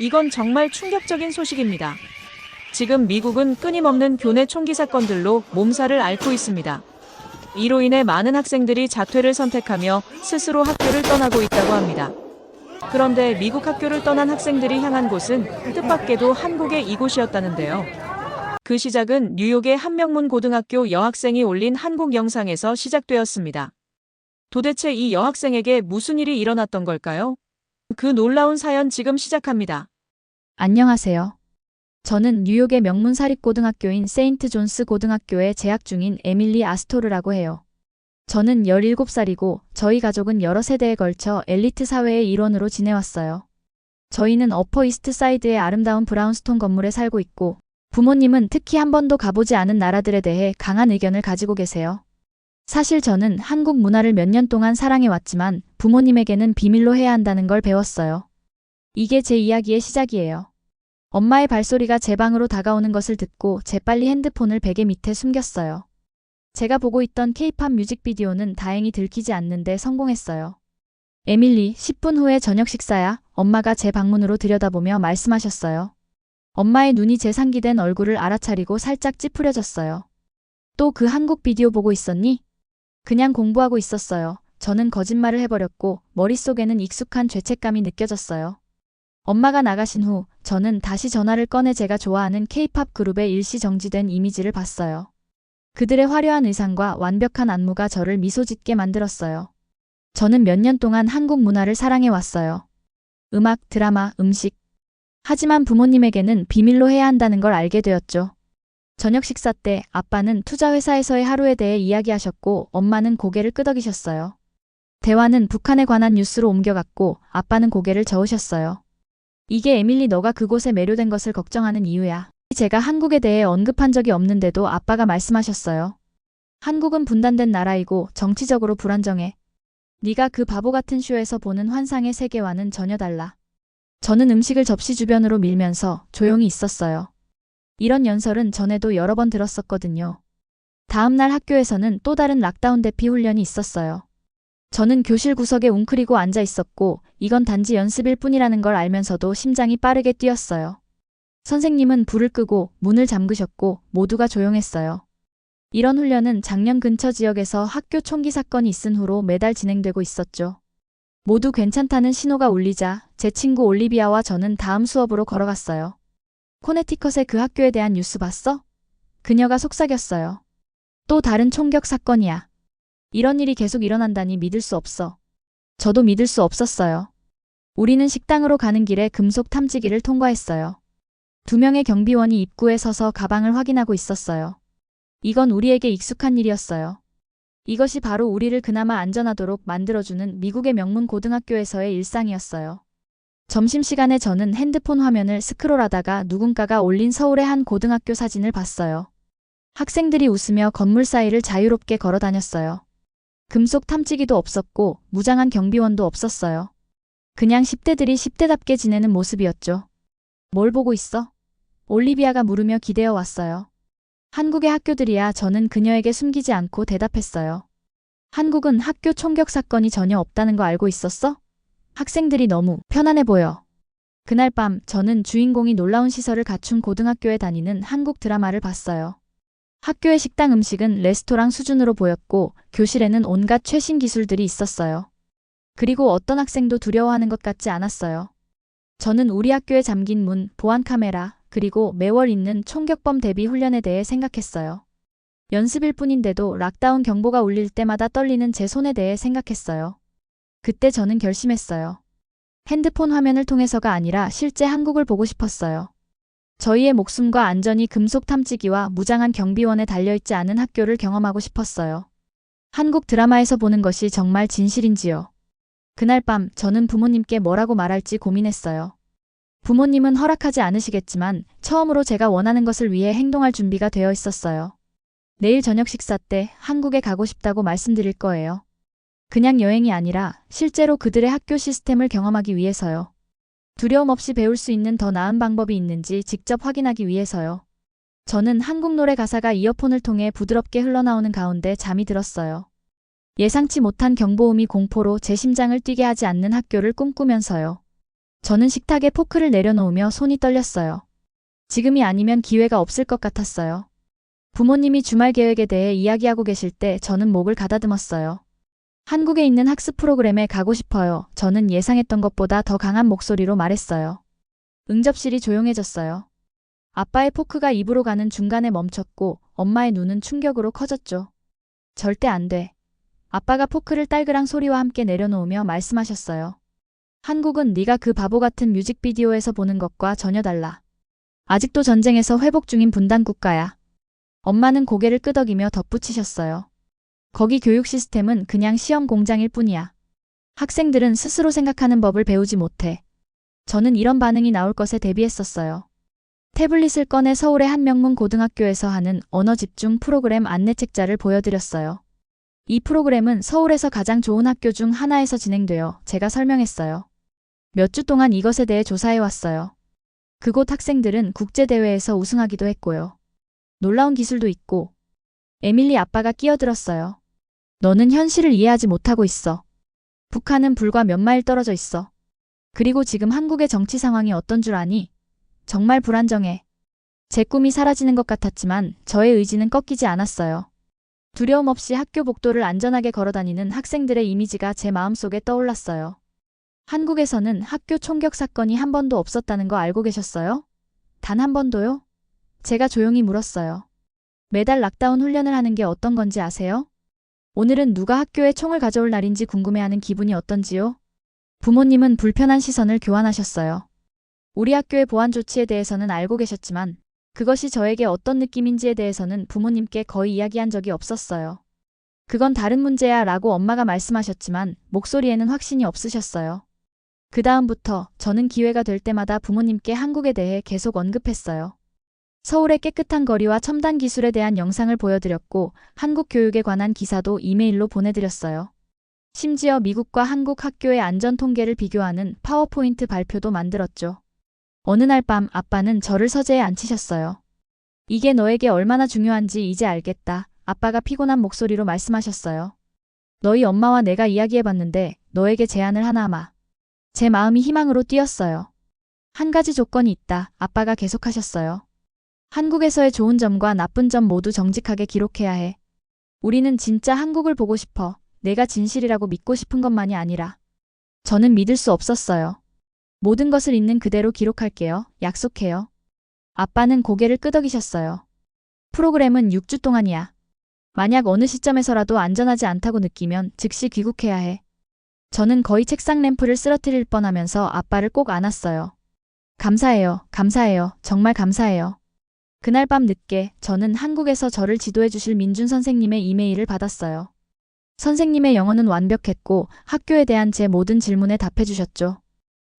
이건 정말 충격적인 소식입니다. 지금 미국은 끊임없는 교내 총기 사건들로 몸살을 앓고 있습니다. 이로 인해 많은 학생들이 자퇴를 선택하며 스스로 학교를 떠나고 있다고 합니다. 그런데 미국 학교를 떠난 학생들이 향한 곳은 뜻밖에도 한국의 이곳이었다는데요. 그 시작은 뉴욕의 한명문 고등학교 여학생이 올린 한국 영상에서 시작되었습니다. 도대체 이 여학생에게 무슨 일이 일어났던 걸까요? 그 놀라운 사연 지금 시작합니다. 안녕하세요. 저는 뉴욕의 명문 사립고등학교인 세인트 존스 고등학교에 재학 중인 에밀리 아스토르라고 해요. 저는 17살이고 저희 가족은 여러 세대에 걸쳐 엘리트 사회의 일원으로 지내왔어요. 저희는 어퍼 이스트 사이드의 아름다운 브라운스톤 건물에 살고 있고 부모님은 특히 한 번도 가보지 않은 나라들에 대해 강한 의견을 가지고 계세요. 사실 저는 한국 문화를 몇 년 동안 사랑해왔지만 부모님에게는 비밀로 해야 한다는 걸 배웠어요. 이게 제 이야기의 시작이에요. 엄마의 발소리가 제 방으로 다가오는 것을 듣고 재빨리 핸드폰을 베개 밑에 숨겼어요. 제가 보고 있던 K-팝 뮤직비디오는 다행히 들키지 않는데 성공했어요. 에밀리, 10분 후에 저녁 식사야. 엄마가 제 방문으로 들여다보며 말씀하셨어요. 엄마의 눈이 제 상기된 얼굴을 알아차리고 살짝 찌푸려졌어요. 또 그 한국 비디오 보고 있었니? 그냥 공부하고 있었어요. 저는 거짓말을 해버렸고 머릿속에는 익숙한 죄책감이 느껴졌어요. 엄마가 나가신 후 저는 다시 전화를 꺼내 제가 좋아하는 K-팝 그룹의 일시정지된 이미지를 봤어요. 그들의 화려한 의상과 완벽한 안무가 저를 미소 짓게 만들었어요. 저는 몇 년 동안 한국 문화를 사랑해왔어요. 음악, 드라마, 음식. 하지만 부모님에게는 비밀로 해야 한다는 걸 알게 되었죠. 저녁 식사 때 아빠는 투자회사에서의 하루에 대해 이야기하셨고 엄마는 고개를 끄덕이셨어요. 대화는 북한에 관한 뉴스로 옮겨갔고 아빠는 고개를 저으셨어요. 이게 에밀리 너가 그곳에 매료된 것을 걱정하는 이유야. 제가 한국에 대해 언급한 적이 없는데도 아빠가 말씀하셨어요. 한국은 분단된 나라이고 정치적으로 불안정해. 네가 그 바보 같은 쇼에서 보는 환상의 세계와는 전혀 달라. 저는 음식을 접시 주변으로 밀면서 조용히 있었어요. 이런 연설은 전에도 여러 번 들었었거든요. 다음 날 학교에서는 또 다른 락다운 대피 훈련이 있었어요. 저는 교실 구석에 웅크리고 앉아 있었고 이건 단지 연습일 뿐이라는 걸 알면서도 심장이 빠르게 뛰었어요. 선생님은 불을 끄고 문을 잠그셨고 모두가 조용했어요. 이런 훈련은 작년 근처 지역에서 학교 총기 사건이 있은 후로 매달 진행되고 있었죠. 모두 괜찮다는 신호가 울리자 제 친구 올리비아와 저는 다음 수업으로 걸어갔어요. 코네티컷의 그 학교에 대한 뉴스 봤어? 그녀가 속삭였어요. 또 다른 총격 사건이야. 이런 일이 계속 일어난다니 믿을 수 없어. 저도 믿을 수 없었어요. 우리는 식당으로 가는 길에 금속 탐지기를 통과했어요. 2명의 경비원이 입구에 서서 가방을 확인하고 있었어요. 이건 우리에게 익숙한 일이었어요. 이것이 바로 우리를 그나마 안전하도록 만들어주는 미국의 명문 고등학교에서의 일상이었어요. 점심시간에 저는 핸드폰 화면을 스크롤하다가 누군가가 올린 서울의 한 고등학교 사진을 봤어요. 학생들이 웃으며 건물 사이를 자유롭게 걸어 다녔어요. 금속 탐지기도 없었고 무장한 경비원도 없었어요. 그냥 10대들이 10대답게 지내는 모습이었죠. 뭘 보고 있어? 올리비아가 물으며 기대어 왔어요. 한국의 학교들이야. 저는 그녀에게 숨기지 않고 대답했어요. 한국은 학교 총격 사건이 전혀 없다는 거 알고 있었어? 학생들이 너무 편안해 보여. 그날 밤 저는 주인공이 놀라운 시설을 갖춘 고등학교에 다니는 한국 드라마를 봤어요. 학교의 식당 음식은 레스토랑 수준으로 보였고 교실에는 온갖 최신 기술들이 있었어요. 그리고 어떤 학생도 두려워하는 것 같지 않았어요. 저는 우리 학교에 잠긴 문, 보안 카메라, 그리고 매월 있는 총격범 대비 훈련에 대해 생각했어요. 연습일 뿐인데도 락다운 경보가 울릴 때마다 떨리는 제 손에 대해 생각했어요. 그때 저는 결심했어요. 핸드폰 화면을 통해서가 아니라 실제 한국을 보고 싶었어요. 저희의 목숨과 안전이 금속 탐지기와 무장한 경비원에 달려있지 않은 학교를 경험하고 싶었어요. 한국 드라마에서 보는 것이 정말 진실인지요. 그날 밤 저는 부모님께 뭐라고 말할지 고민했어요. 부모님은 허락하지 않으시겠지만 처음으로 제가 원하는 것을 위해 행동할 준비가 되어 있었어요. 내일 저녁 식사 때 한국에 가고 싶다고 말씀드릴 거예요. 그냥 여행이 아니라 실제로 그들의 학교 시스템을 경험하기 위해서요. 두려움 없이 배울 수 있는 더 나은 방법이 있는지 직접 확인하기 위해서요. 저는 한국 노래 가사가 이어폰을 통해 부드럽게 흘러나오는 가운데 잠이 들었어요. 예상치 못한 경보음이 공포로 제 심장을 뛰게 하지 않는 학교를 꿈꾸면서요. 저는 식탁에 포크를 내려놓으며 손이 떨렸어요. 지금이 아니면 기회가 없을 것 같았어요. 부모님이 주말 계획에 대해 이야기하고 계실 때 저는 목을 가다듬었어요. 한국에 있는 학습 프로그램에 가고 싶어요. 저는 예상했던 것보다 더 강한 목소리로 말했어요. 응접실이 조용해졌어요. 아빠의 포크가 입으로 가는 중간에 멈췄고 엄마의 눈은 충격으로 커졌죠. 절대 안 돼. 아빠가 포크를 딸그랑 소리와 함께 내려놓으며 말씀하셨어요. 한국은 네가 그 바보 같은 뮤직비디오에서 보는 것과 전혀 달라. 아직도 전쟁에서 회복 중인 분단 국가야. 엄마는 고개를 끄덕이며 덧붙이셨어요. 거기 교육 시스템은 그냥 시험 공장일 뿐이야. 학생들은 스스로 생각하는 법을 배우지 못해. 저는 이런 반응이 나올 것에 대비했었어요. 태블릿을 꺼내 서울의 한 명문 고등학교에서 하는 언어 집중 프로그램 안내책자를 보여드렸어요. 이 프로그램은 서울에서 가장 좋은 학교 중 하나에서 진행되어 제가 설명했어요. 몇 주 동안 이것에 대해 조사해왔어요. 그곳 학생들은 국제대회에서 우승하기도 했고요. 놀라운 기술도 있고. 에밀리 아빠가 끼어들었어요. 너는 현실을 이해하지 못하고 있어. 북한은 불과 몇 마일 떨어져 있어. 그리고 지금 한국의 정치 상황이 어떤 줄 아니? 정말 불안정해. 제 꿈이 사라지는 것 같았지만 저의 의지는 꺾이지 않았어요. 두려움 없이 학교 복도를 안전하게 걸어다니는 학생들의 이미지가 제 마음속에 떠올랐어요. 한국에서는 학교 총격 사건이 한 번도 없었다는 거 알고 계셨어요? 단 한 번도요? 제가 조용히 물었어요. 매달 락다운 훈련을 하는 게 어떤 건지 아세요? 오늘은 누가 학교에 총을 가져올 날인지 궁금해하는 기분이 어떤지요? 부모님은 불편한 시선을 교환하셨어요. 우리 학교의 보안 조치에 대해서는 알고 계셨지만 그것이 저에게 어떤 느낌인지에 대해서는 부모님께 거의 이야기한 적이 없었어요. 그건 다른 문제야 라고 엄마가 말씀하셨지만 목소리에는 확신이 없으셨어요. 그 다음부터 저는 기회가 될 때마다 부모님께 한국에 대해 계속 언급했어요. 서울의 깨끗한 거리와 첨단 기술에 대한 영상을 보여드렸고 한국 교육에 관한 기사도 이메일로 보내드렸어요. 심지어 미국과 한국 학교의 안전 통계를 비교하는 파워포인트 발표도 만들었죠. 어느 날 밤 아빠는 저를 서재에 앉히셨어요. 이게 너에게 얼마나 중요한지 이제 알겠다. 아빠가 피곤한 목소리로 말씀하셨어요. 너희 엄마와 내가 이야기해봤는데 너에게 제안을 하나 하마. 제 마음이 희망으로 뛰었어요. 한 가지 조건이 있다. 아빠가 계속하셨어요. 한국에서의 좋은 점과 나쁜 점 모두 정직하게 기록해야 해. 우리는 진짜 한국을 보고 싶어. 내가 진실이라고 믿고 싶은 것만이 아니라. 저는 믿을 수 없었어요. 모든 것을 있는 그대로 기록할게요. 약속해요. 아빠는 고개를 끄덕이셨어요. 프로그램은 6주 동안이야. 만약 어느 시점에서라도 안전하지 않다고 느끼면 즉시 귀국해야 해. 저는 거의 책상 램프를 쓰러뜨릴 뻔하면서 아빠를 꼭 안았어요. 감사해요. 감사해요. 정말 감사해요. 그날 밤 늦게 저는 한국에서 저를 지도해 주실 민준 선생님의 이메일을 받았어요. 선생님의 영어는 완벽했고 학교에 대한 제 모든 질문에 답해 주셨죠.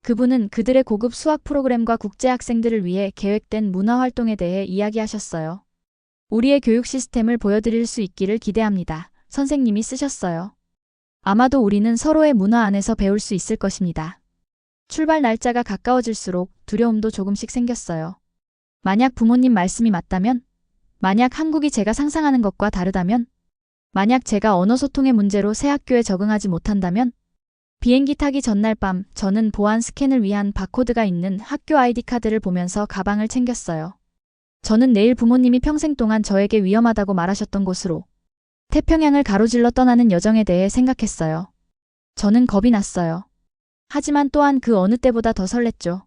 그분은 그들의 고급 수학 프로그램과 국제 학생들을 위해 계획된 문화 활동에 대해 이야기하셨어요. 우리의 교육 시스템을 보여드릴 수 있기를 기대합니다. 선생님이 쓰셨어요. 아마도 우리는 서로의 문화 안에서 배울 수 있을 것입니다. 출발 날짜가 가까워질수록 두려움도 조금씩 생겼어요. 만약 부모님 말씀이 맞다면? 만약 한국이 제가 상상하는 것과 다르다면? 만약 제가 언어 소통의 문제로 새 학교에 적응하지 못한다면? 비행기 타기 전날 밤 저는 보안 스캔을 위한 바코드가 있는 학교 아이디 카드를 보면서 가방을 챙겼어요. 저는 내일 부모님이 평생 동안 저에게 위험하다고 말하셨던 곳으로 태평양을 가로질러 떠나는 여정에 대해 생각했어요. 저는 겁이 났어요. 하지만 또한 그 어느 때보다 더 설렜죠.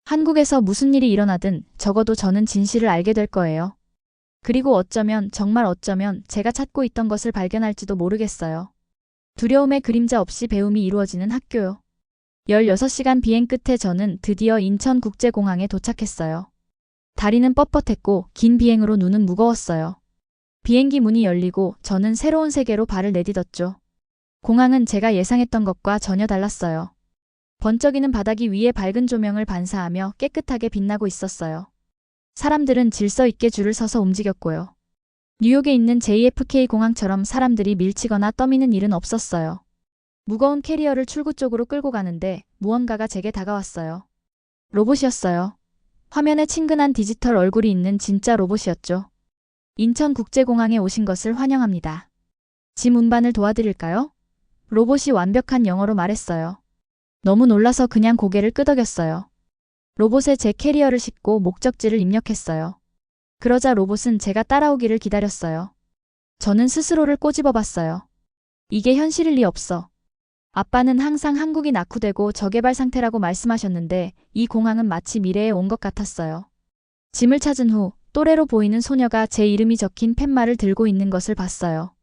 한국에서 무슨 일이 일어나든 적어도 저는 진실을 알게 될 거예요. 그리고 어쩌면 정말 어쩌면 제가 찾고 있던 것을 발견할지도 모르겠어요. 두려움의 그림자 없이 배움이 이루어지는 학교요. 16시간 비행 끝에 저는 드디어 인천국제공항에 도착했어요. 다리는 뻣뻣했고 긴 비행으로 눈은 무거웠어요. 비행기 문이 열리고 저는 새로운 세계로 발을 내딛었죠. 공항은 제가 예상했던 것과 전혀 달랐어요. 번쩍이는 바닥이 위에 밝은 조명을 반사하며 깨끗하게 빛나고 있었어요. 사람들은 질서 있게 줄을 서서 움직였고요. 뉴욕에 있는 JFK 공항처럼 사람들이 밀치거나 떠미는 일은 없었어요. 무거운 캐리어를 출구 쪽으로 끌고 가는데 무언가가 제게 다가왔어요. 로봇이었어요. 화면에 친근한 디지털 얼굴이 있는 진짜 로봇이었죠. 인천국제공항에 오신 것을 환영합니다. 짐 운반을 도와드릴까요? 로봇이 완벽한 영어로 말했어요. 너무 놀라서 그냥 고개를 끄덕였어요. 로봇에 제 캐리어를 싣고 목적지를 입력했어요. 그러자 로봇은 제가 따라오기를 기다렸어요. 저는 스스로를 꼬집어 봤어요. 이게 현실일 리 없어. 아빠는 항상 한국이 낙후되고 저개발 상태라고 말씀하셨는데 이 공항은 마치 미래에 온 것 같았어요. 짐을 찾은 후 또래로 보이는 소녀가 제 이름이 적힌 팻말을 들고 있는 것을 봤어요.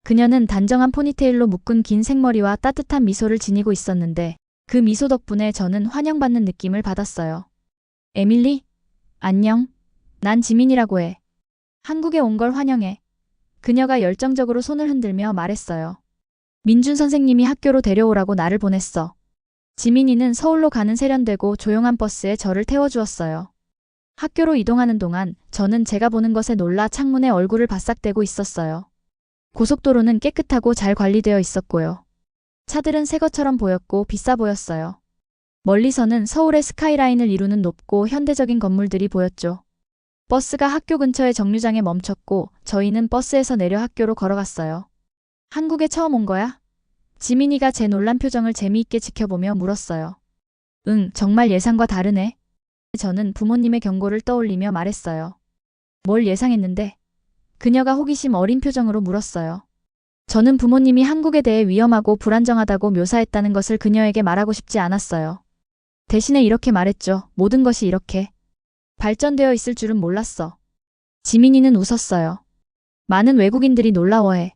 그녀는 단정한 포니테일로 묶은 긴 생머리와 따뜻한 미소를 지니고 있었는데 그 미소 덕분에 저는 환영받는 느낌을 받았어요. 에밀리? 안녕. 난 지민이라고 해. 한국에 온 걸 환영해. 그녀가 열정적으로 손을 흔들며 말했어요. 민준 선생님이 학교로 데려오라고 나를 보냈어. 지민이는 서울로 가는 세련되고 조용한 버스에 저를 태워주었어요. 학교로 이동하는 동안 저는 제가 보는 것에 놀라 창문에 얼굴을 바싹대고 있었어요. 고속도로는 깨끗하고 잘 관리되어 있었고요. 차들은 새 것처럼 보였고 비싸 보였어요. 멀리서는 서울의 스카이라인을 이루는 높고 현대적인 건물들이 보였죠. 버스가 학교 근처의 정류장에 멈췄고 저희는 버스에서 내려 학교로 걸어갔어요. 한국에 처음 온 거야? 지민이가 제 놀란 표정을 재미있게 지켜보며 물었어요. 응, 정말 예상과 다르네. 저는 부모님의 경고를 떠올리며 말했어요. 뭘 예상했는데? 그녀가 호기심 어린 표정으로 물었어요. 저는 부모님이 한국에 대해 위험하고 불안정하다고 묘사했다는 것을 그녀에게 말하고 싶지 않았어요. 대신에 이렇게 말했죠. 모든 것이 이렇게 발전되어 있을 줄은 몰랐어. 지민이는 웃었어요. 많은 외국인들이 놀라워해.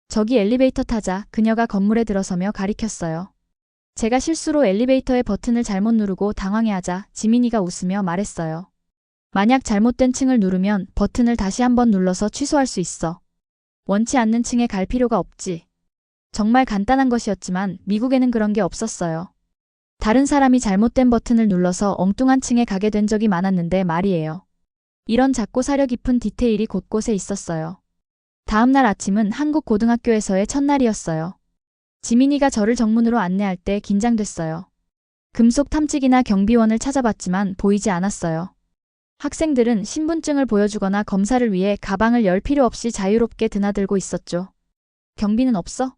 저기 엘리베이터 타자. 그녀가 건물에 들어서며 가리켰어요. 제가 실수로 엘리베이터의 버튼을 잘못 누르고 당황해하자 지민이가 웃으며 말했어요. 만약 잘못된 층을 누르면 버튼을 다시 한번 눌러서 취소할 수 있어. 원치 않는 층에 갈 필요가 없지. 정말 간단한 것이었지만 미국에는 그런 게 없었어요. 다른 사람이 잘못된 버튼을 눌러서 엉뚱한 층에 가게 된 적이 많았는데 말이에요. 이런 작고 사려 깊은 디테일이 곳곳에 있었어요. 다음 날 아침은 한국 고등학교에서의 첫날이었어요. 지민이가 저를 정문으로 안내할 때 긴장됐어요. 금속 탐지기나 경비원을 찾아봤지만 보이지 않았어요. 학생들은 신분증을 보여주거나 검사를 위해 가방을 열 필요 없이 자유롭게 드나들고 있었죠. 경비는 없어?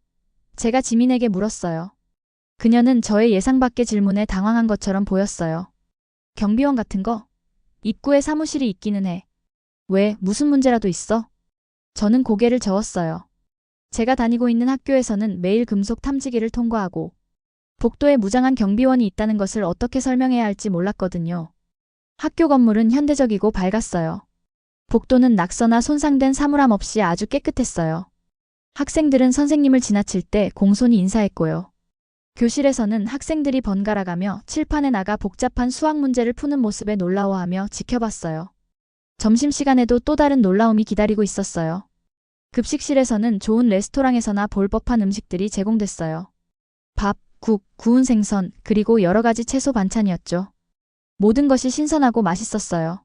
제가 지민에게 물었어요. 그녀는 저의 예상 밖의 질문에 당황한 것처럼 보였어요. 경비원 같은 거? 입구에 사무실이 있기는 해. 왜, 무슨 문제라도 있어? 저는 고개를 저었어요. 제가 다니고 있는 학교에서는 매일 금속 탐지기를 통과하고 복도에 무장한 경비원이 있다는 것을 어떻게 설명해야 할지 몰랐거든요. 학교 건물은 현대적이고 밝았어요. 복도는 낙서나 손상된 사물함 없이 아주 깨끗했어요. 학생들은 선생님을 지나칠 때 공손히 인사했고요. 교실에서는 학생들이 번갈아가며 칠판에 나가 복잡한 수학 문제를 푸는 모습에 놀라워하며 지켜봤어요. 점심시간에도 또 다른 놀라움이 기다리고 있었어요. 급식실에서는 좋은 레스토랑에서나 볼 법한 음식들이 제공됐어요. 밥, 국, 구운 생선, 그리고 여러 가지 채소 반찬이었죠. 모든 것이 신선하고 맛있었어요.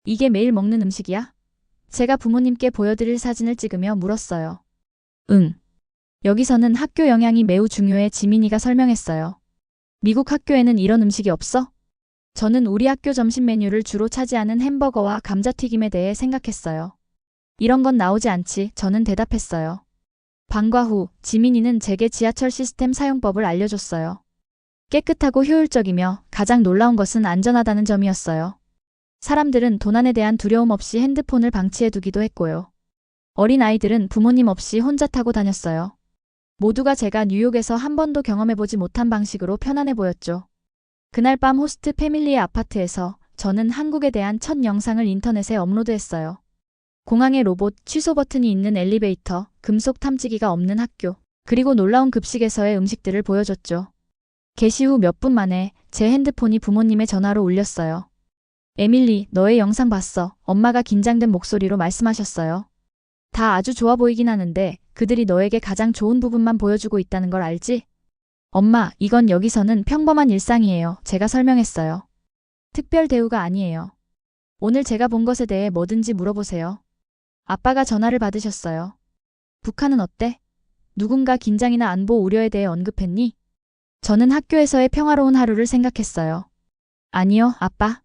이게 매일 먹는 음식이야? 제가 부모님께 보여드릴 사진을 찍으며 물었어요. 응. 여기서는 학교 영양이 매우 중요해. 지민이가 설명했어요. 미국 학교에는 이런 음식이 없어? 저는 우리 학교 점심 메뉴를 주로 차지하는 햄버거와 감자튀김에 대해 생각했어요. 이런 건 나오지 않지. 저는 대답했어요. 방과 후 지민이는 제게 지하철 시스템 사용법을 알려줬어요. 깨끗하고 효율적이며 가장 놀라운 것은 안전하다는 점이었어요. 사람들은 도난에 대한 두려움 없이 핸드폰을 방치해두기도 했고요. 어린 아이들은 부모님 없이 혼자 타고 다녔어요. 모두가 제가 뉴욕에서 한 번도 경험해보지 못한 방식으로 편안해 보였죠. 그날 밤 호스트 패밀리의 아파트에서 저는 한국에 대한 첫 영상을 인터넷에 업로드했어요. 공항에 로봇, 취소 버튼이 있는 엘리베이터, 금속 탐지기가 없는 학교, 그리고 놀라운 급식에서의 음식들을 보여줬죠. 게시 후 몇 분 만에 제 핸드폰이 부모님의 전화로 울렸어요. 에밀리, 너의 영상 봤어. 엄마가 긴장된 목소리로 말씀하셨어요. 다 아주 좋아 보이긴 하는데 그들이 너에게 가장 좋은 부분만 보여주고 있다는 걸 알지? 엄마, 이건 여기서는 평범한 일상이에요. 제가 설명했어요. 특별 대우가 아니에요. 오늘 제가 본 것에 대해 뭐든지 물어보세요. 아빠가 전화를 받으셨어요. 북한은 어때? 누군가 긴장이나 안보 우려에 대해 언급했니? 저는 학교에서의 평화로운 하루를 생각했어요. 아니요, 아빠.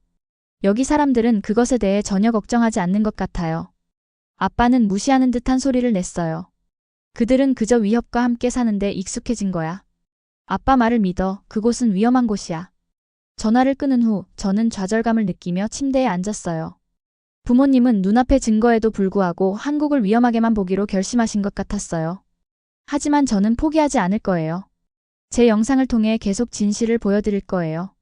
여기 사람들은 그것에 대해 전혀 걱정하지 않는 것 같아요. 아빠는 무시하는 듯한 소리를 냈어요. 그들은 그저 위협과 함께 사는데 익숙해진 거야. 아빠 말을 믿어. 그곳은 위험한 곳이야. 전화를 끊은 후 저는 좌절감을 느끼며 침대에 앉았어요. 부모님은 눈앞의 증거에도 불구하고 한국을 위험하게만 보기로 결심하신 것 같았어요. 하지만 저는 포기하지 않을 거예요. 제 영상을 통해 계속 진실을 보여드릴 거예요.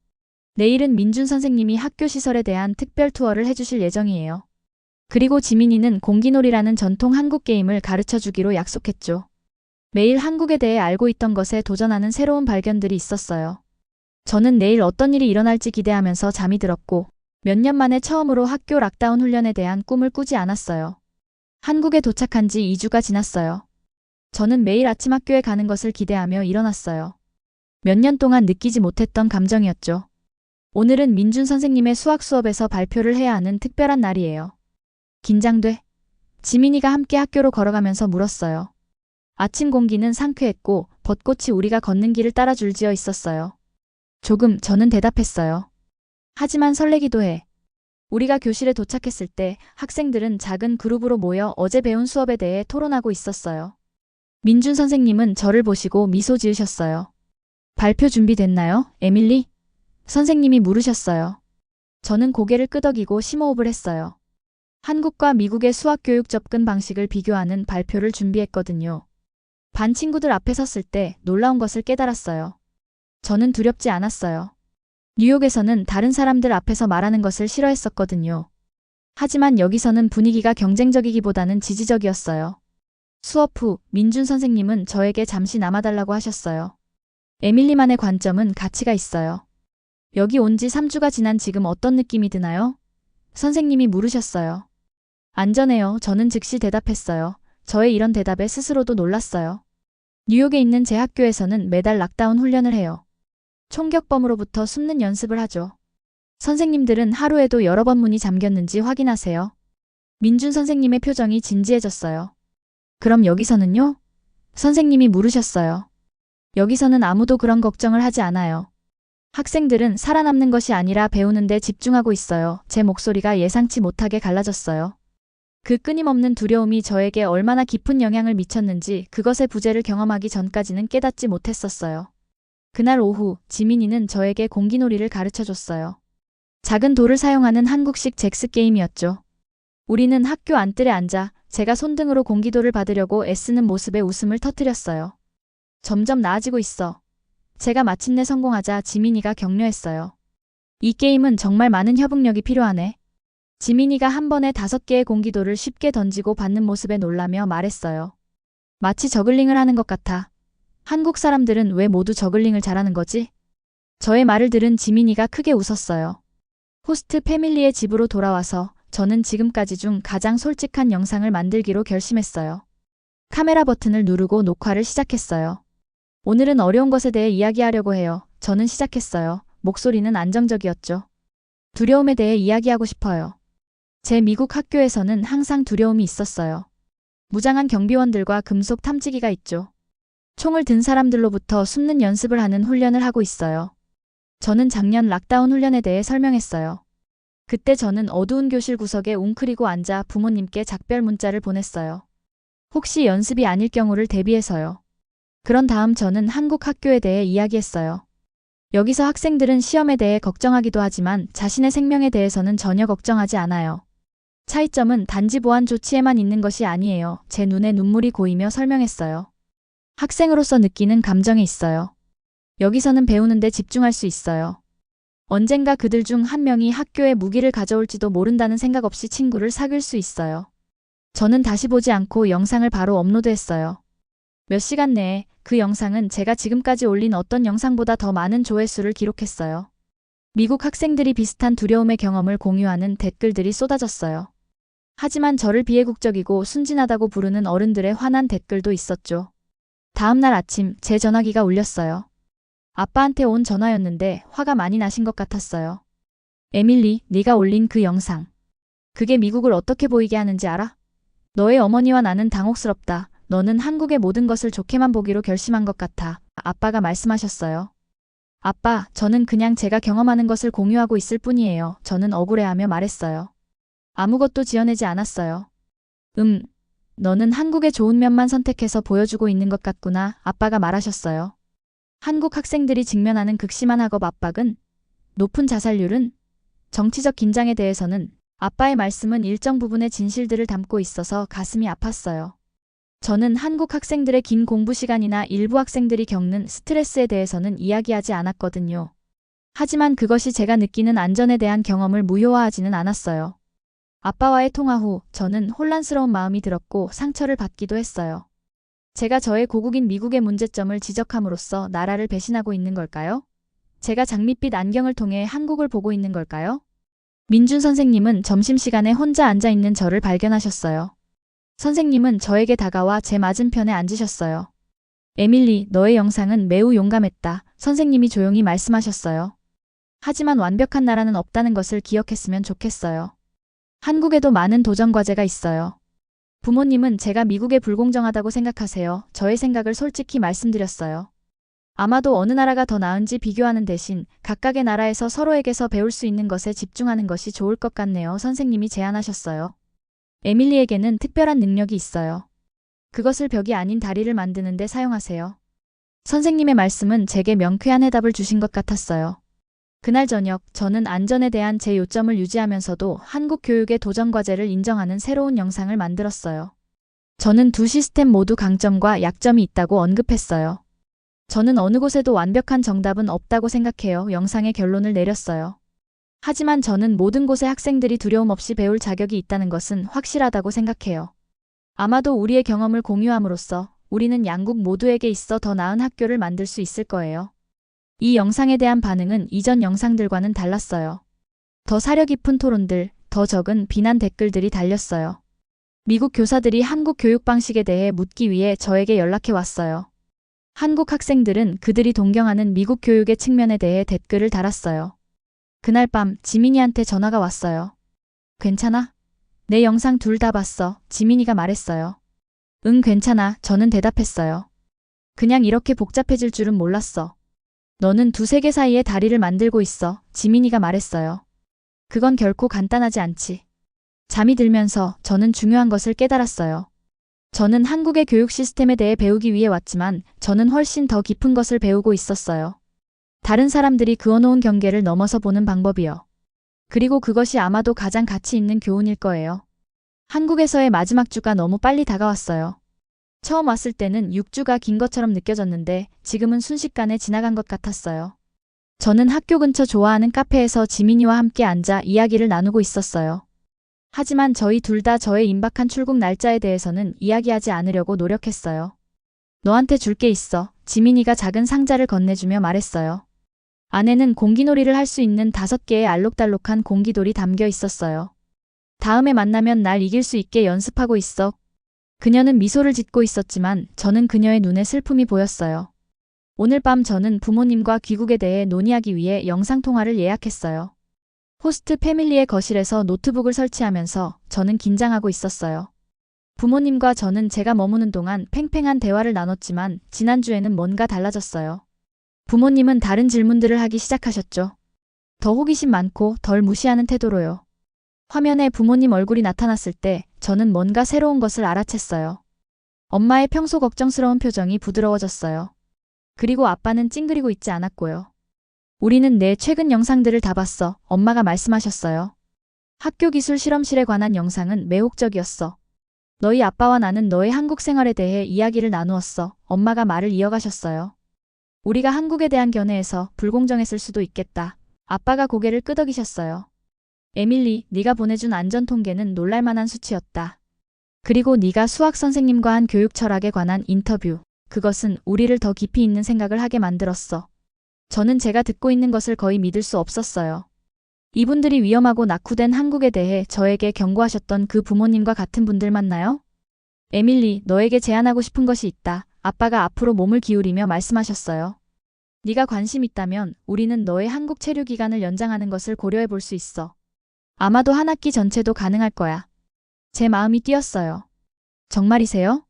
내일은 민준 선생님이 학교 시설에 대한 특별 투어를 해주실 예정이에요. 그리고 지민이는 공기놀이라는 전통 한국 게임을 가르쳐 주기로 약속했죠. 매일 한국에 대해 알고 있던 것에 도전하는 새로운 발견들이 있었어요. 저는 내일 어떤 일이 일어날지 기대하면서 잠이 들었고, 몇 년 만에 처음으로 학교 락다운 훈련에 대한 꿈을 꾸지 않았어요. 한국에 도착한 지 2주가 지났어요. 저는 매일 아침 학교에 가는 것을 기대하며 일어났어요. 몇 년 동안 느끼지 못했던 감정이었죠. 오늘은 민준 선생님의 수학 수업에서 발표를 해야 하는 특별한 날이에요. 긴장돼? 지민이가 함께 학교로 걸어가면서 물었어요. 아침 공기는 상쾌했고 벚꽃이 우리가 걷는 길을 따라 줄지어 있었어요. 조금 저는 대답했어요. 하지만 설레기도 해. 우리가 교실에 도착했을 때 학생들은 작은 그룹으로 모여 어제 배운 수업에 대해 토론하고 있었어요. 민준 선생님은 저를 보시고 미소 지으셨어요. 발표 준비됐나요, 에밀리? 선생님이 물으셨어요. 저는 고개를 끄덕이고 심호흡을 했어요. 한국과 미국의 수학 교육 접근 방식을 비교하는 발표를 준비했거든요. 반 친구들 앞에 섰을 때 놀라운 것을 깨달았어요. 저는 두렵지 않았어요. 뉴욕에서는 다른 사람들 앞에서 말하는 것을 싫어했었거든요. 하지만 여기서는 분위기가 경쟁적이기보다는 지지적이었어요. 수업 후 민준 선생님은 저에게 잠시 남아달라고 하셨어요. 에밀리만의 관점은 가치가 있어요. 여기 온 지 3주가 지난 지금 어떤 느낌이 드나요? 선생님이 물으셨어요. 안전해요. 저는 즉시 대답했어요. 저의 이런 대답에 스스로도 놀랐어요. 뉴욕에 있는 제 학교에서는 매달 락다운 훈련을 해요. 총격범으로부터 숨는 연습을 하죠. 선생님들은 하루에도 여러 번 문이 잠겼는지 확인하세요. 민준 선생님의 표정이 진지해졌어요. 그럼 여기서는요? 선생님이 물으셨어요. 여기서는 아무도 그런 걱정을 하지 않아요. 학생들은 살아남는 것이 아니라 배우는 데 집중하고 있어요. 제 목소리가 예상치 못하게 갈라졌어요. 그 끊임없는 두려움이 저에게 얼마나 깊은 영향을 미쳤는지 그것의 부재를 경험하기 전까지는 깨닫지 못했었어요. 그날 오후 지민이는 저에게 공기놀이를 가르쳐줬어요. 작은 돌을 사용하는 한국식 잭스 게임이었죠. 우리는 학교 안뜰에 앉아 제가 손등으로 공기돌을 받으려고 애쓰는 모습에 웃음을 터뜨렸어요. 점점 나아지고 있어. 제가 마침내 성공하자 지민이가 격려했어요. 이 게임은 정말 많은 협응력이 필요하네. 지민이가 한 번에 5개의 공기돌을 쉽게 던지고 받는 모습에 놀라며 말했어요. 마치 저글링을 하는 것 같아. 한국 사람들은 왜 모두 저글링을 잘하는 거지? 저의 말을 들은 지민이가 크게 웃었어요. 호스트 패밀리의 집으로 돌아와서 저는 지금까지 중 가장 솔직한 영상을 만들기로 결심했어요. 카메라 버튼을 누르고 녹화를 시작했어요. 오늘은 어려운 것에 대해 이야기하려고 해요. 저는 시작했어요. 목소리는 안정적이었죠. 두려움에 대해 이야기하고 싶어요. 제 미국 학교에서는 항상 두려움이 있었어요. 무장한 경비원들과 금속 탐지기가 있죠. 총을 든 사람들로부터 숨는 연습을 하는 훈련을 하고 있어요. 저는 작년 락다운 훈련에 대해 설명했어요. 그때 저는 어두운 교실 구석에 웅크리고 앉아 부모님께 작별 문자를 보냈어요. 혹시 연습이 아닐 경우를 대비해서요. 그런 다음 저는 한국 학교에 대해 이야기했어요. 여기서 학생들은 시험에 대해 걱정하기도 하지만 자신의 생명에 대해서는 전혀 걱정하지 않아요. 차이점은 단지 보안 조치에만 있는 것이 아니에요. 제 눈에 눈물이 고이며 설명했어요. 학생으로서 느끼는 감정이 있어요. 여기서는 배우는 데 집중할 수 있어요. 언젠가 그들 중 한 명이 학교에 무기를 가져올지도 모른다는 생각 없이 친구를 사귈 수 있어요. 저는 다시 보지 않고 영상을 바로 업로드했어요. 몇 시간 내에 그 영상은 제가 지금까지 올린 어떤 영상보다 더 많은 조회수를 기록했어요. 미국 학생들이 비슷한 두려움의 경험을 공유하는 댓글들이 쏟아졌어요. 하지만 저를 비애국적이고 순진하다고 부르는 어른들의 화난 댓글도 있었죠. 다음 날 아침 제 전화기가 울렸어요. 아빠한테 온 전화였는데 화가 많이 나신 것 같았어요. 에밀리, 네가 올린 그 영상. 그게 미국을 어떻게 보이게 하는지 알아? 너의 어머니와 나는 당혹스럽다. 너는 한국의 모든 것을 좋게만 보기로 결심한 것 같아. 아빠가 말씀하셨어요. 아빠, 저는 그냥 제가 경험하는 것을 공유하고 있을 뿐이에요. 저는 억울해하며 말했어요. 아무것도 지어내지 않았어요. 너는 한국의 좋은 면만 선택해서 보여주고 있는 것 같구나. 아빠가 말하셨어요. 한국 학생들이 직면하는 극심한 학업 압박은, 높은 자살률은, 정치적 긴장에 대해서는 아빠의 말씀은 일정 부분의 진실들을 담고 있어서 가슴이 아팠어요. 저는 한국 학생들의 긴 공부 시간이나 일부 학생들이 겪는 스트레스에 대해서는 이야기하지 않았거든요. 하지만 그것이 제가 느끼는 안전에 대한 경험을 무효화하지는 않았어요. 아빠와의 통화 후 저는 혼란스러운 마음이 들었고 상처를 받기도 했어요. 제가 저의 고국인 미국의 문제점을 지적함으로써 나라를 배신하고 있는 걸까요? 제가 장밋빛 안경을 통해 한국을 보고 있는 걸까요? 민준 선생님은 점심시간에 혼자 앉아있는 저를 발견하셨어요. 선생님은 저에게 다가와 제 맞은편에 앉으셨어요. 에밀리, 너의 영상은 매우 용감했다. 선생님이 조용히 말씀하셨어요. 하지만 완벽한 나라는 없다는 것을 기억했으면 좋겠어요. 한국에도 많은 도전 과제가 있어요. 부모님은 제가 미국에 불공정하다고 생각하세요. 저의 생각을 솔직히 말씀드렸어요. 아마도 어느 나라가 더 나은지 비교하는 대신 각각의 나라에서 서로에게서 배울 수 있는 것에 집중하는 것이 좋을 것 같네요. 선생님이 제안하셨어요. 에밀리에게는 특별한 능력이 있어요. 그것을 벽이 아닌 다리를 만드는 데 사용하세요. 선생님의 말씀은 제게 명쾌한 해답을 주신 것 같았어요. 그날 저녁 저는 안전에 대한 제 요점을 유지하면서도 한국 교육의 도전 과제를 인정하는 새로운 영상을 만들었어요. 저는 두 시스템 모두 강점과 약점이 있다고 언급했어요. 저는 어느 곳에도 완벽한 정답은 없다고 생각해요. 영상의 결론을 내렸어요. 하지만 저는 모든 곳의 학생들이 두려움 없이 배울 자격이 있다는 것은 확실하다고 생각해요. 아마도 우리의 경험을 공유함으로써 우리는 양국 모두에게 있어 더 나은 학교를 만들 수 있을 거예요. 이 영상에 대한 반응은 이전 영상들과는 달랐어요. 더 사려 깊은 토론들, 더 적은 비난 댓글들이 달렸어요. 미국 교사들이 한국 교육 방식에 대해 묻기 위해 저에게 연락해 왔어요. 한국 학생들은 그들이 동경하는 미국 교육의 측면에 대해 댓글을 달았어요. 그날 밤 지민이한테 전화가 왔어요. 괜찮아? 내 영상 둘 다 봤어. 지민이가 말했어요. 응, 괜찮아. 저는 대답했어요. 그냥 이렇게 복잡해질 줄은 몰랐어. 너는 두 세계 사이에 다리를 만들고 있어. 지민이가 말했어요. 그건 결코 간단하지 않지. 잠이 들면서 저는 중요한 것을 깨달았어요. 저는 한국의 교육 시스템에 대해 배우기 위해 왔지만 저는 훨씬 더 깊은 것을 배우고 있었어요. 다른 사람들이 그어놓은 경계를 넘어서 보는 방법이요. 그리고 그것이 아마도 가장 가치 있는 교훈일 거예요. 한국에서의 마지막 주가 너무 빨리 다가왔어요. 처음 왔을 때는 6주가 긴 것처럼 느껴졌는데 지금은 순식간에 지나간 것 같았어요. 저는 학교 근처 좋아하는 카페에서 지민이와 함께 앉아 이야기를 나누고 있었어요. 하지만 저희 둘 다 저의 임박한 출국 날짜에 대해서는 이야기하지 않으려고 노력했어요. 너한테 줄 게 있어. 지민이가 작은 상자를 건네주며 말했어요. 안에는 공기놀이를 할 수 있는 5개의 알록달록한 공기돌이 담겨 있었어요. 다음에 만나면 날 이길 수 있게 연습하고 있어. 그녀는 미소를 짓고 있었지만 저는 그녀의 눈에 슬픔이 보였어요. 오늘 밤 저는 부모님과 귀국에 대해 논의하기 위해 영상통화를 예약했어요. 호스트 패밀리의 거실에서 노트북을 설치하면서 저는 긴장하고 있었어요. 부모님과 저는 제가 머무는 동안 팽팽한 대화를 나눴지만 지난주에는 뭔가 달라졌어요. 부모님은 다른 질문들을 하기 시작하셨죠. 더 호기심 많고 덜 무시하는 태도로요. 화면에 부모님 얼굴이 나타났을 때 저는 뭔가 새로운 것을 알아챘어요. 엄마의 평소 걱정스러운 표정이 부드러워졌어요. 그리고 아빠는 찡그리고 있지 않았고요. 우리는 내 최근 영상들을 다 봤어. 엄마가 말씀하셨어요. 학교 기술 실험실에 관한 영상은 매혹적이었어. 너희 아빠와 나는 너의 한국 생활에 대해 이야기를 나누었어. 엄마가 말을 이어가셨어요. 우리가 한국에 대한 견해에서 불공정했을 수도 있겠다. 아빠가 고개를 끄덕이셨어요. 에밀리, 네가 보내준 안전 통계는 놀랄만한 수치였다. 그리고 네가 수학 선생님과 한 교육 철학에 관한 인터뷰. 그것은 우리를 더 깊이 있는 생각을 하게 만들었어. 저는 제가 듣고 있는 것을 거의 믿을 수 없었어요. 이분들이 위험하고 낙후된 한국에 대해 저에게 경고하셨던 그 부모님과 같은 분들 맞나요? 에밀리, 너에게 제안하고 싶은 것이 있다. 아빠가 앞으로 몸을 기울이며 말씀하셨어요. 네가 관심 있다면 우리는 너의 한국 체류 기간을 연장하는 것을 고려해 볼 수 있어. 아마도 한 학기 전체도 가능할 거야. 제 마음이 뛰었어요. 정말이세요?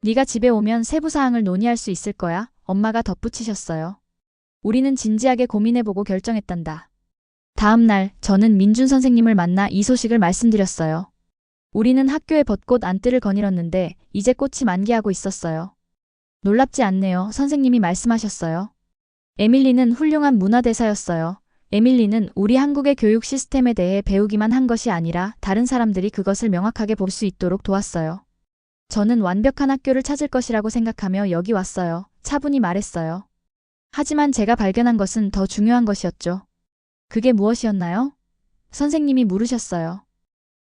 네가 집에 오면 세부 사항을 논의할 수 있을 거야. 엄마가 덧붙이셨어요. 우리는 진지하게 고민해보고 결정했단다. 다음 날 저는 민준 선생님을 만나 이 소식을 말씀드렸어요. 우리는 학교에 벚꽃 안뜰을 거닐었는데 이제 꽃이 만개하고 있었어요. 놀랍지 않네요. 선생님이 말씀하셨어요. 에밀리는 훌륭한 문화대사였어요. 에밀리는 우리 한국의 교육 시스템에 대해 배우기만 한 것이 아니라 다른 사람들이 그것을 명확하게 볼 수 있도록 도왔어요. 저는 완벽한 학교를 찾을 것이라고 생각하며 여기 왔어요. 차분히 말했어요. 하지만 제가 발견한 것은 더 중요한 것이었죠. 그게 무엇이었나요? 선생님이 물으셨어요.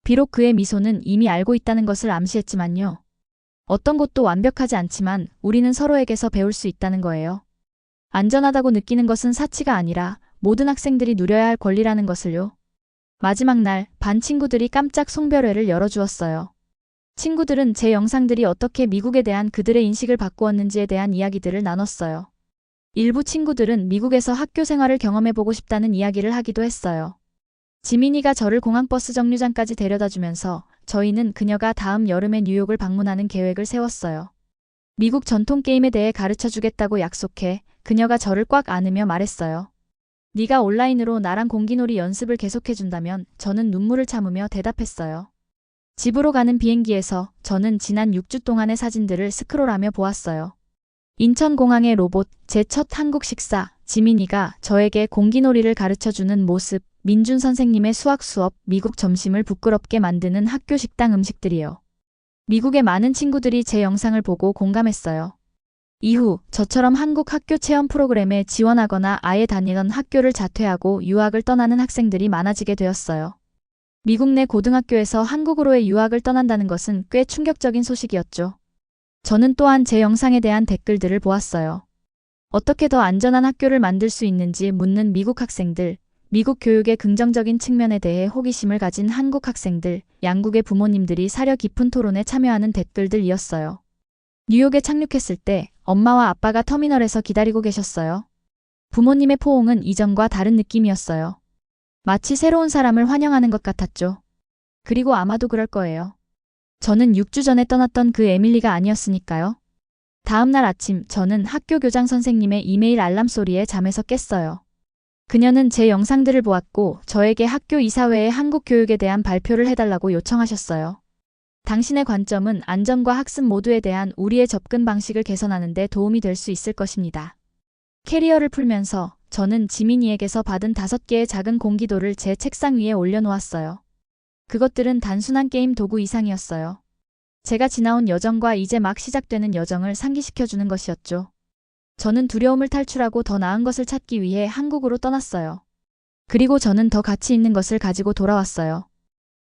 비록 그의 미소는 이미 알고 있다는 것을 암시했지만요. 어떤 것도 완벽하지 않지만 우리는 서로에게서 배울 수 있다는 거예요. 안전하다고 느끼는 것은 사치가 아니라 모든 학생들이 누려야 할 권리라는 것을요. 마지막 날 반 친구들이 깜짝 송별회를 열어주었어요. 친구들은 제 영상들이 어떻게 미국에 대한 그들의 인식을 바꾸었는지에 대한 이야기들을 나눴어요. 일부 친구들은 미국에서 학교 생활을 경험해보고 싶다는 이야기를 하기도 했어요. 지민이가 저를 공항버스 정류장까지 데려다주면서 저희는 그녀가 다음 여름에 뉴욕을 방문하는 계획을 세웠어요. 미국 전통 게임에 대해 가르쳐주겠다고 약속해 그녀가 저를 꽉 안으며 말했어요. 네가 온라인으로 나랑 공기놀이 연습을 계속해준다면 저는 눈물을 참으며 대답했어요. 집으로 가는 비행기에서 저는 지난 6주 동안의 사진들을 스크롤하며 보았어요. 인천공항의 로봇, 제 첫 한국 식사, 지민이가 저에게 공기놀이를 가르쳐주는 모습, 민준 선생님의 수학 수업, 미국 점심을 부끄럽게 만드는 학교 식당 음식들이요. 미국의 많은 친구들이 제 영상을 보고 공감했어요. 이후 저처럼 한국 학교 체험 프로그램에 지원하거나 아예 다니던 학교를 자퇴하고 유학을 떠나는 학생들이 많아지게 되었어요. 미국 내 고등학교에서 한국으로의 유학을 떠난다는 것은 꽤 충격적인 소식이었죠. 저는 또한 제 영상에 대한 댓글들을 보았어요. 어떻게 더 안전한 학교를 만들 수 있는지 묻는 미국 학생들, 미국 교육의 긍정적인 측면에 대해 호기심을 가진 한국 학생들, 양국의 부모님들이 사려 깊은 토론에 참여하는 댓글들이었어요. 뉴욕에 착륙했을 때 엄마와 아빠가 터미널에서 기다리고 계셨어요. 부모님의 포옹은 이전과 다른 느낌이었어요. 마치 새로운 사람을 환영하는 것 같았죠. 그리고 아마도 그럴 거예요. 저는 6주 전에 떠났던 그 에밀리가 아니었으니까요. 다음 날 아침 저는 학교 교장 선생님의 이메일 알람 소리에 잠에서 깼어요. 그녀는 제 영상들을 보았고 저에게 학교 이사회에 한국 교육에 대한 발표를 해달라고 요청하셨어요. 당신의 관점은 안전과 학습 모두에 대한 우리의 접근 방식을 개선하는 데 도움이 될 수 있을 것입니다. 캐리어를 풀면서 저는 지민이에게서 받은 5개의 작은 공기도를 제 책상 위에 올려놓았어요. 그것들은 단순한 게임 도구 이상이었어요. 제가 지나온 여정과 이제 막 시작되는 여정을 상기시켜주는 것이었죠. 저는 두려움을 탈출하고 더 나은 것을 찾기 위해 한국으로 떠났어요. 그리고 저는 더 가치 있는 것을 가지고 돌아왔어요.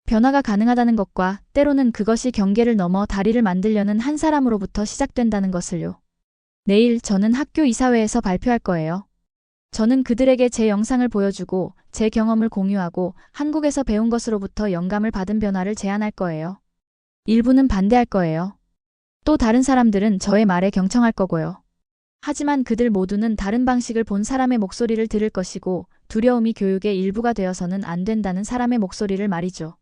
변화가 가능하다는 것과 때로는 그것이 경계를 넘어 다리를 만들려는 한 사람으로부터 시작된다는 것을요. 내일 저는 학교 이사회에서 발표할 거예요. 저는 그들에게 제 영상을 보여주고 제 경험을 공유하고 한국에서 배운 것으로부터 영감을 받은 변화를 제안할 거예요. 일부는 반대할 거예요. 또 다른 사람들은 저의 말에 경청할 거고요. 하지만 그들 모두는 다른 방식을 본 사람의 목소리를 들을 것이고 두려움이 교육의 일부가 되어서는 안 된다는 사람의 목소리를 말이죠.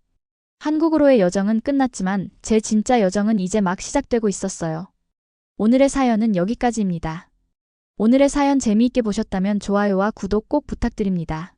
한국으로의 여정은 끝났지만 제 진짜 여정은 이제 막 시작되고 있었어요. 오늘의 사연은 여기까지입니다. 오늘의 사연 재미있게 보셨다면 좋아요와 구독 꼭 부탁드립니다.